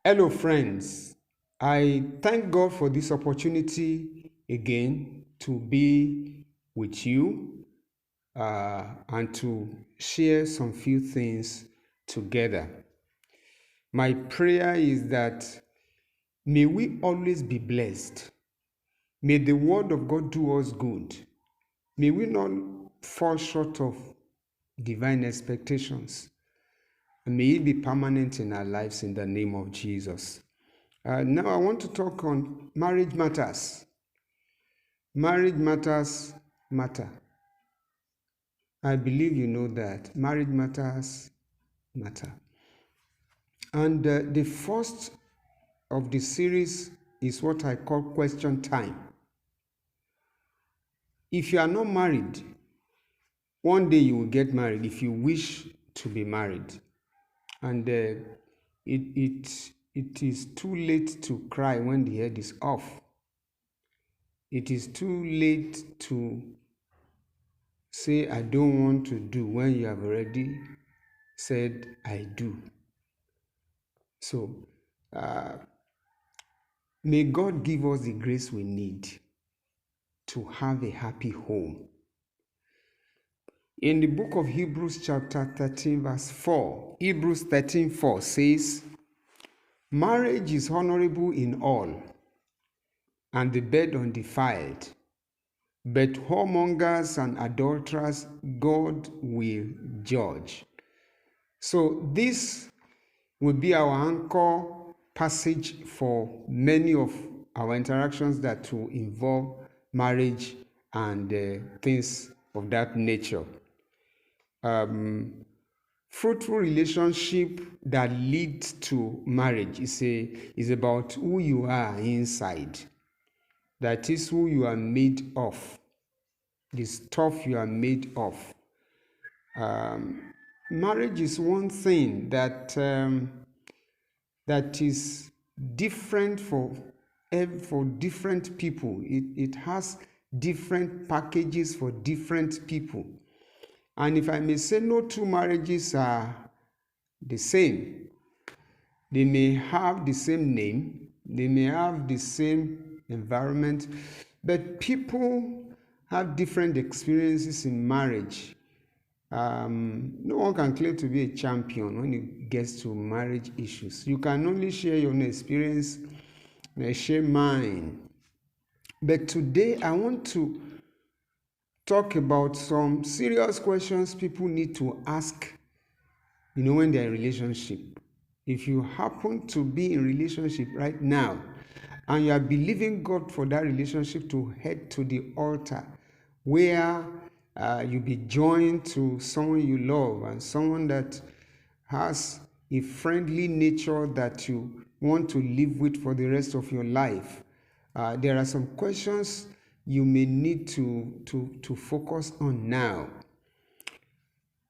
Hello, friends. I thank God for this opportunity again to be with you and to share some few things together. My prayer is that may we always be blessed. May the word of God do us good. May we not fall short of divine expectations. And may it be permanent in our lives in the name of Jesus. Now I want to talk on marriage matters. Marriage matters matter. I believe you know that marriage matters matter. And the first of the series is what I call question time. If you are not married, one day you will get married if you wish to be married. And it is too late to cry when the head is off. It is too late to say I don't want to do when you have already said I do. So may God give us the grace we need to have a happy home. In the book of Hebrews chapter 13 verse 4, Hebrews 13:4 says, marriage is honorable in all, and the bed undefiled. But whoremongers and adulterers God will judge. So this will be our anchor passage for many of our interactions that will involve marriage and things of that nature. Fruitful relationship that leads to marriage is about who you are inside. That is who you are made of, the stuff you are made of. Marriage is one thing that is different for different people. It has different packages for different people. And if I may say, no two marriages are the same. They may have the same name, they may have the same environment, but people have different experiences in marriage. No one can claim to be a champion when it gets to marriage issues. You can only share your own experience and share mine. But today I want to talk about some serious questions people need to ask, when they're in a relationship. If you happen to be in a relationship right now and you are believing God for that relationship to head to the altar where you be joined to someone you love and someone that has a friendly nature that you want to live with for the rest of your life, there are some questions you may need to focus on now.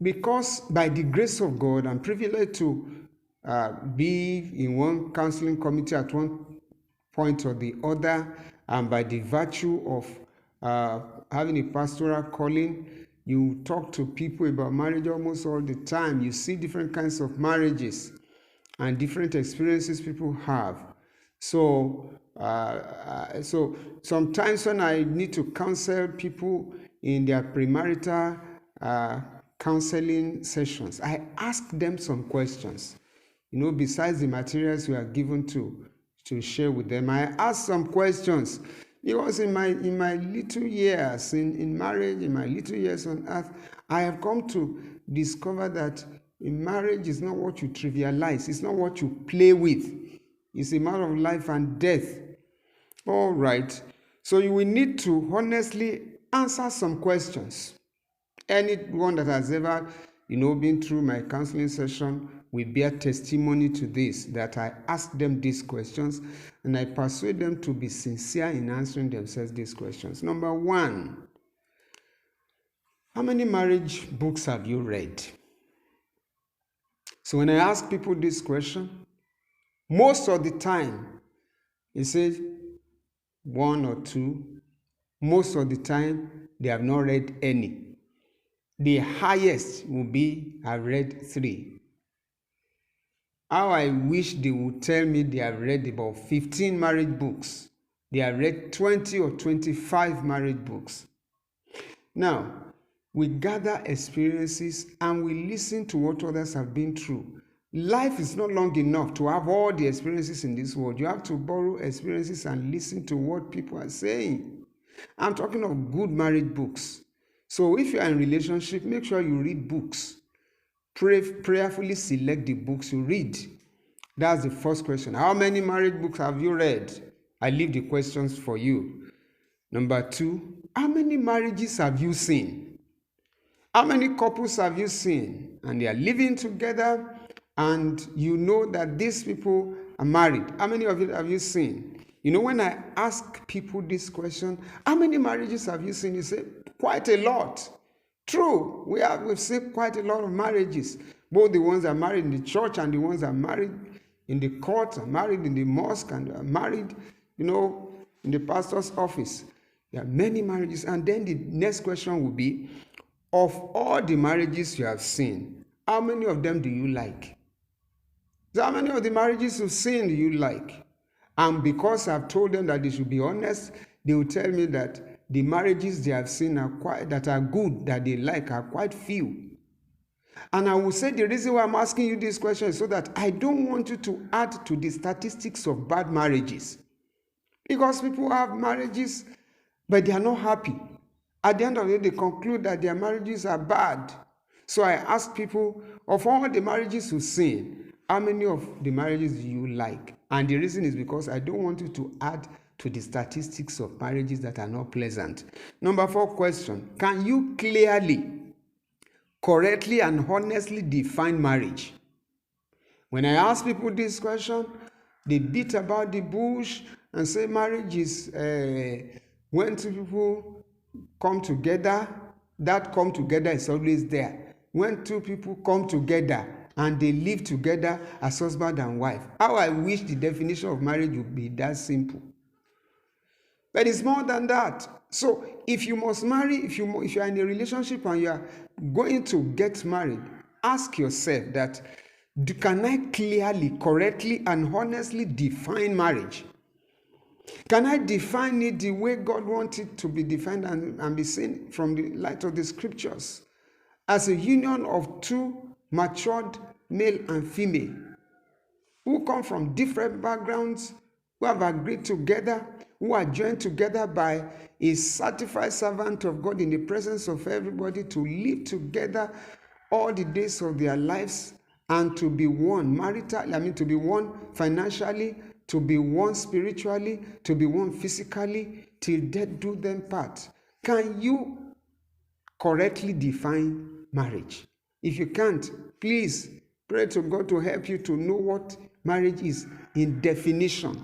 Because by the grace of God, I'm privileged to be in one counseling committee at one point or the other, and by the virtue of having a pastoral calling, you talk to people about marriage almost all the time. You see different kinds of marriages and different experiences people have. So sometimes when I need to counsel people in their premarital counseling sessions, I ask them some questions. Besides the materials we are given to share with them, I ask some questions. Because in my little years in marriage, in my little years on earth, I have come to discover that in marriage is not what you trivialize. It's not what you play with. It's a matter of life and death. All right. So you will need to honestly answer some questions. Anyone that has ever, been through my counseling session will bear testimony to this, that I ask them these questions and I persuade them to be sincere in answering themselves these questions. Number one, how many marriage books have you read? So when I ask people this question, most of the time, it says one or two. Most of the time, they have not read any. The highest will be, I've read 3. How I wish they would tell me they have read about 15 marriage books. They have read 20 or 25 marriage books. Now, we gather experiences and we listen to what others have been through. Life is not long enough to have all the experiences in this world. You have to borrow experiences and listen to what people are saying. I'm talking of good marriage books. So if you are in a relationship, make sure you read books. Prayerfully select the books you read. That's the first question. How many marriage books have you read? I leave the questions for you. Number 2, how many marriages have you seen? How many couples have you seen? And they are living together and you know that these people are married. How many of it have you seen? You know, when I ask people this question, how many marriages have you seen? You say, quite a lot. True, we've seen quite a lot of marriages. Both the ones that are married in the church and the ones that are married in the court, are married in the mosque, and are married, in the pastor's office. There are many marriages. And then the next question will be, of all the marriages you have seen, how many of them do you like? So how many of the marriages you've seen do you like? And because I've told them that they should be honest, they will tell me that the marriages they have seen that are good, that they like, are quite few. And I will say the reason why I'm asking you this question is so that I don't want you to add to the statistics of bad marriages. Because people have marriages, but they are not happy. At the end of the day, they conclude that their marriages are bad. So I ask people, of all the marriages you've seen, how many of the marriages do you like? And the reason is because I don't want you to add to the statistics of marriages that are not pleasant. Number 4 question, can you clearly, correctly, and honestly define marriage? When I ask people this question, they beat about the bush and say marriage is when two people come together. That come together is always there. When two people come together and they live together as husband and wife. How I wish the definition of marriage would be that simple. But it's more than that. So if you must marry, if you are in a relationship and you are going to get married, ask yourself that, can I clearly, correctly, and honestly define marriage? Can I define it the way God wants it to be defined and be seen from the light of the scriptures? As a union of two matured male and female who come from different backgrounds, who have agreed together, who are joined together by a certified servant of God in the presence of everybody to live together all the days of their lives and to be one to be one financially, to be one spiritually, to be one physically, till death do them part. Can you correctly define marriage? If you can't, please pray to God to help you to know what marriage is in definition.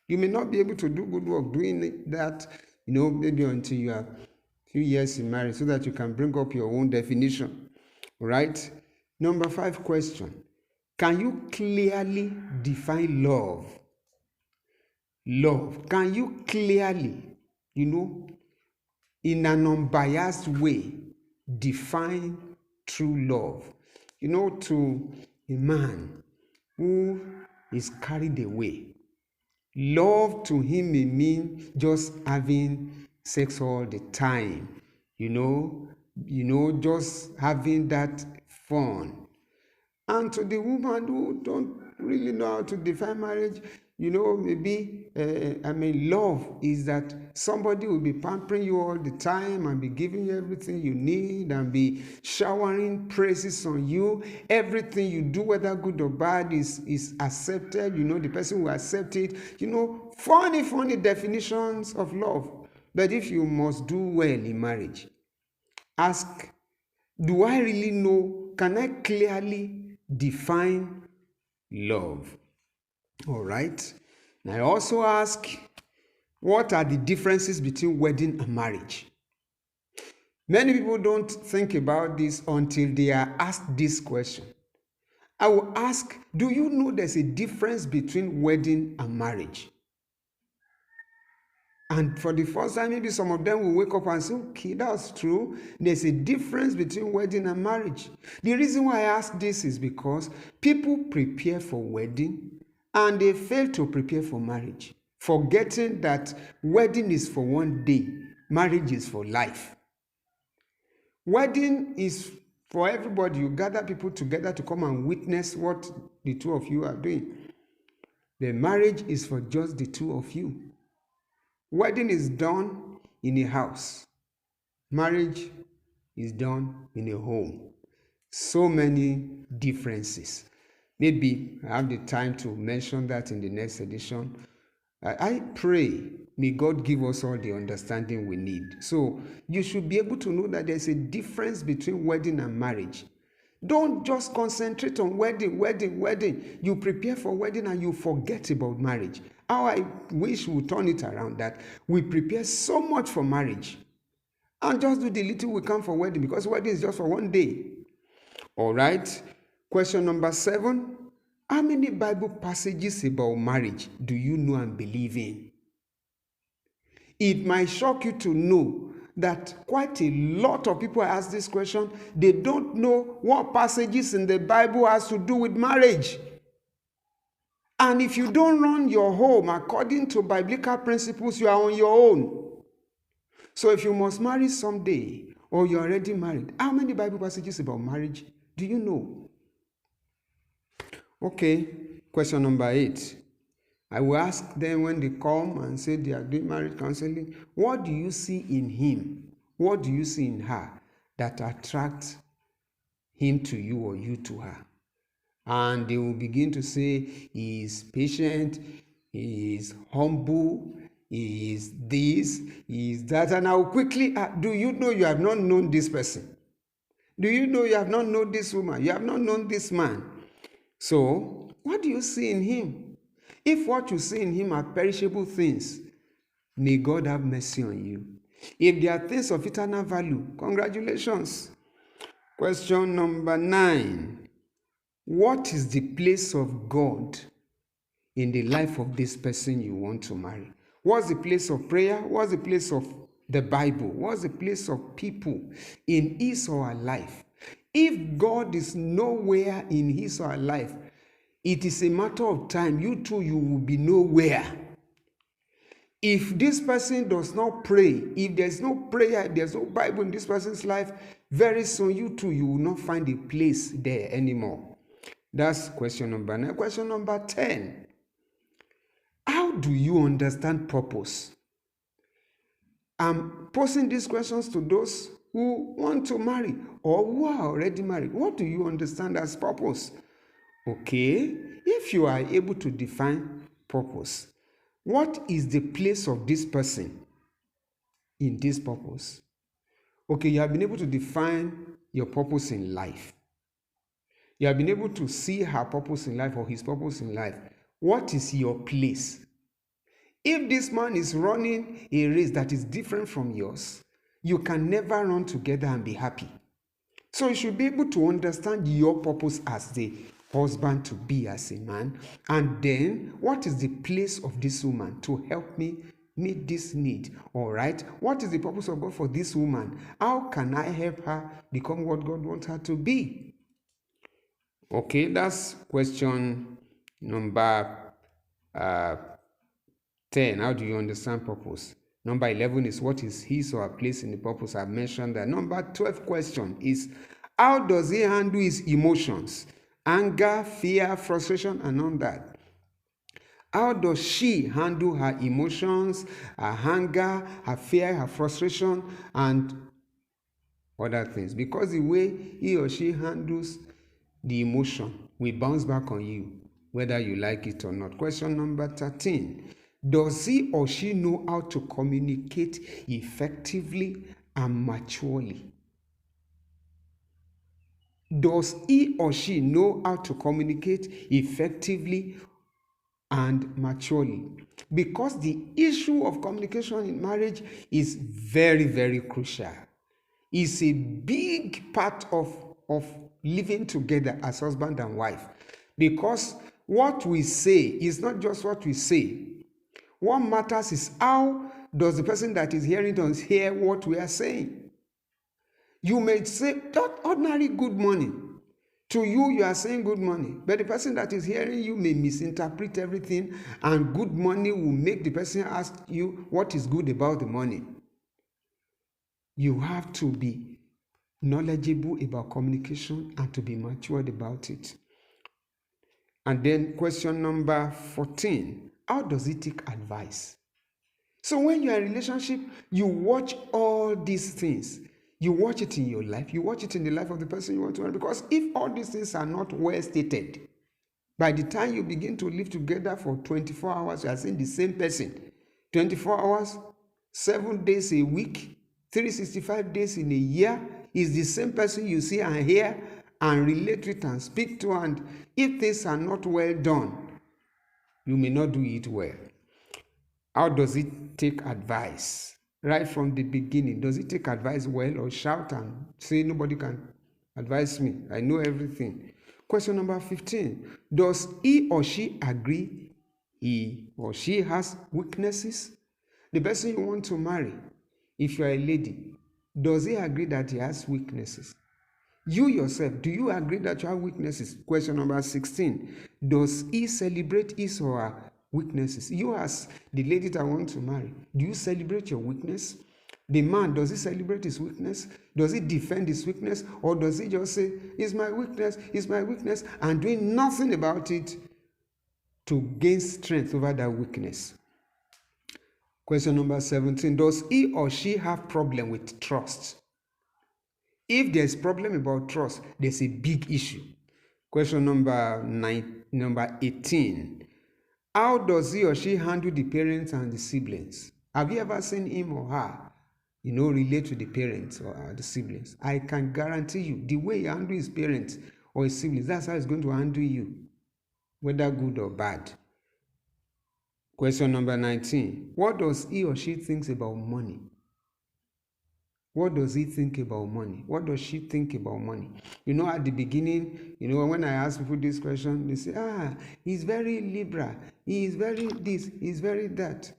You may not be able to do good work doing that, maybe until you are a few years in marriage, so that you can bring up your own definition. All right? Number 5 question. Can you clearly define love? Love. Can you clearly, in an unbiased way, define true love? To a man who is carried away, love to him may mean just having sex all the time, just having that fun. And to the woman who don't really know how to define marriage, maybe, love is that somebody will be pampering you all the time and be giving you everything you need and be showering praises on you. Everything you do, whether good or bad, is accepted. The person will accept it. Funny definitions of love. But if you must do well in marriage, ask, do I really know? Can I clearly define love? All right. And I also ask, what are the differences between wedding and marriage? Many people don't think about this until they are asked this question. I will ask, do you know there's a difference between wedding and marriage? And for the first time, maybe some of them will wake up and say, okay, that's true. There's a difference between wedding and marriage. The reason why I ask this is because people prepare for wedding and they fail to prepare for marriage, forgetting that wedding is for one day, marriage is for life. Wedding is for everybody. You gather people together to come and witness what the two of you are doing. The marriage is for just the two of you. Wedding is done in a house. Marriage is done in a home. So many differences. Maybe I have the time to mention that in the next edition. I pray, may God give us all the understanding we need. So you should be able to know that there's a difference between wedding and marriage. Don't just concentrate on wedding. You prepare for wedding and you forget about marriage. How I wish we turn it around, that we prepare so much for marriage and just do the little we can for wedding, because wedding is just for one day. All right. Question number 7. How many Bible passages about marriage do you know and believe in? It might shock you to know that quite a lot of people ask this question. They don't know what passages in the Bible has to do with marriage. And if you don't run your home according to biblical principles, you are on your own. So if you must marry someday, or you're already married, how many Bible passages about marriage do you know? Okay, question number 8. I will ask them when they come and say they are doing marriage counseling, what do you see in him? What do you see in her that attracts him to you or you to her? And they will begin to say, he is patient, he is humble, he is this, he is that. And I will quickly ask, do you know you have not known this person? Do you know you have not known this woman? You have not known this man. So, what do you see in him? If what you see in him are perishable things, may God have mercy on you. If they are things of eternal value, congratulations. Question number 9. What is the place of God in the life of this person you want to marry? What's the place of prayer? What's the place of the Bible? What's the place of people in his or her life? If God is nowhere in his or her life, it is a matter of time. You too, you will be nowhere. If this person does not pray, if there's no prayer, there's no Bible in this person's life, very soon you too, you will not find a place there anymore. That's question number 9. Question number 10. How do you understand purpose? I'm posing these questions to those who want to marry or who are already married. What do you understand as purpose? Okay, if you are able to define purpose, what is the place of this person in this purpose? Okay, you have been able to define your purpose in life. You have been able to see her purpose in life or his purpose in life. What is your place? If this man is running a race that is different from yours, you can never run together and be happy. So you should be able to understand your purpose as the husband to be, as a man. And then, what is the place of this woman to help me meet this need? All right. What is the purpose of God for this woman? How can I help her become what God wants her to be? Okay, that's question number 10. How do you understand purpose? Number 11 is what is his or her place in the purpose? I mentioned that. Number 12 question is, how does he handle his emotions? Anger, fear, frustration, and all that. How does she handle her emotions, her anger, her fear, her frustration, and other things? Because the way he or she handles the emotion will bounce back on you, whether you like it or not. Question number 13. Does he or she know how to communicate effectively and maturely? Does he or she know how to communicate effectively and maturely? Because the issue of communication in marriage is very, very crucial. It's a big part of living together as husband and wife. Because what we say is not just what we say. What matters is how does the person that is hearing us hear what we are saying? You may say, that ordinary good morning. To you, you are saying good morning, but the person that is hearing you may misinterpret everything, and good morning will make the person ask you what is good about the morning. You have to be knowledgeable about communication and to be matured about it. And then question number 14, how does it take advice? So when you are in a relationship, you watch all these things. You watch it in your life. You watch it in the life of the person you want to marry. Because if all these things are not well stated, by the time you begin to live together for 24 hours, you are seeing the same person. 24 hours, 7 days a week, 365 days in a year, is the same person you see and hear and relate with and speak to. And if things are not well done, you may not do it well. How does it take advice? Right from the beginning, does it take advice well, or shout and say nobody can advise me, I know everything? Question number 15, does he or she agree he or she has weaknesses? The person you want to marry, if you are a lady, does he agree that he has weaknesses? You yourself, do you agree that you have weaknesses? Question number 16, does he celebrate his or her weaknesses? You, as the lady that I want to marry, do you celebrate your weakness? The man, does he celebrate his weakness? Does he defend his weakness? Or does he just say, it's my weakness, and doing nothing about it to gain strength over that weakness? Question number 17, does he or she have problem with trust? If there's problem about trust, there's a big issue. Question number 18, how does he or she handle the parents and the siblings? Have you ever seen him or her, relate to the parents or the siblings? I can guarantee you, the way he handles his parents or his siblings, that's how he's going to handle you, whether good or bad. Question number 19, what does he or she think about money? What does he think about money? What does she think about money? At the beginning, when I ask people this question, they say, he's very liberal. He is very this, he's very that.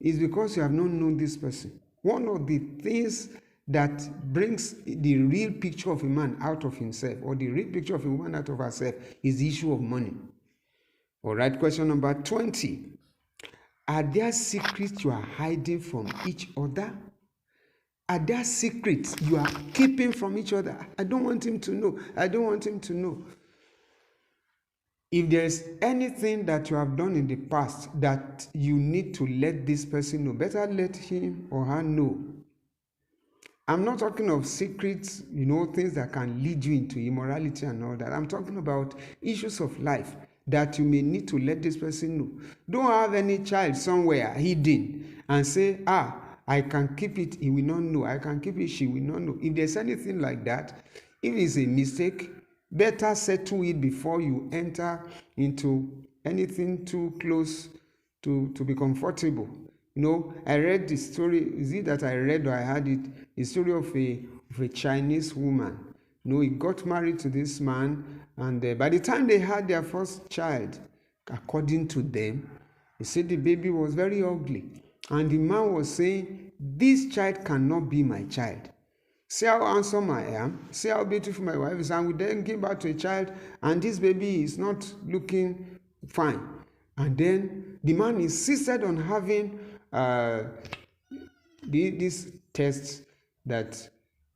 It's because you have not known this person. One of the things that brings the real picture of a man out of himself, or the real picture of a woman out of herself, is the issue of money. All right, question number 20. Are there secrets you are hiding from each other? Are there secrets you are keeping from each other? I don't want him to know. I don't want him to know. If there is anything that you have done in the past that you need to let this person know, better let him or her know. I'm not talking of secrets, things that can lead you into immorality and all that. I'm talking about issues of life that you may need to let this person know. Don't have any child somewhere hidden and say, I can keep it, he will not know. I can keep it, she will not know. If there's anything like that, if it's a mistake, better settle it before you enter into anything too close to be comfortable. I read the story, is it that I read or I heard it, the story of a Chinese woman. He got married to this man, and by the time they had their first child, according to them, they said the baby was very ugly. And the man was saying, this child cannot be my child. See how handsome I am. See how beautiful my wife is. And we then give birth to a child, and this baby is not looking fine. And then the man insisted on having this test that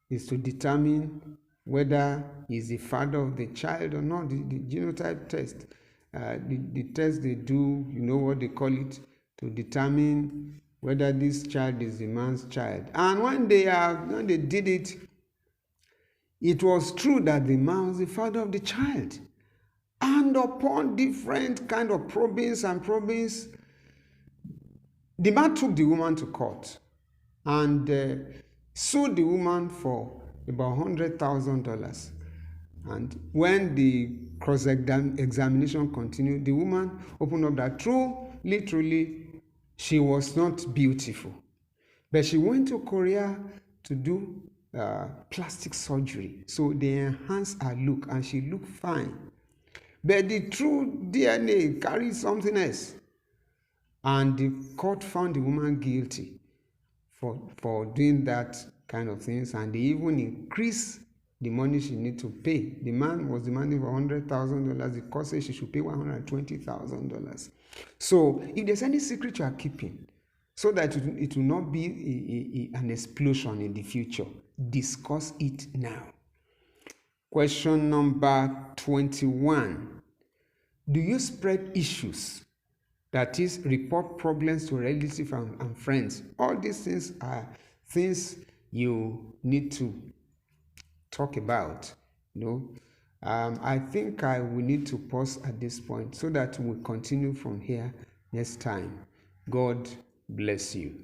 is to determine whether he's the father of the child or not, the genotype test. The test they do, what they call it, to determine whether this child is the man's child. And when they did it, it was true that the man was the father of the child. And upon different kind of probings, the man took the woman to court and sued the woman for about $100,000. And when the cross-examination continued, the woman opened up that literally, she was not beautiful. But she went to Korea to do plastic surgery. So they enhanced her look, and she looked fine. But the true DNA carries something else. and the court found the woman guilty for doing that kind of things, and they even increased the money she need to pay. The man was demanding for $100,000. The court said she should pay $120,000. So if there's any secret you are keeping, so that it will not be an explosion in the future, discuss it now. Question number 21. Do you spread issues? That is, report problems to relatives and friends. All these things are things you need to talk about. I think I will need to pause at this point so that we'll continue from here next time. God bless you.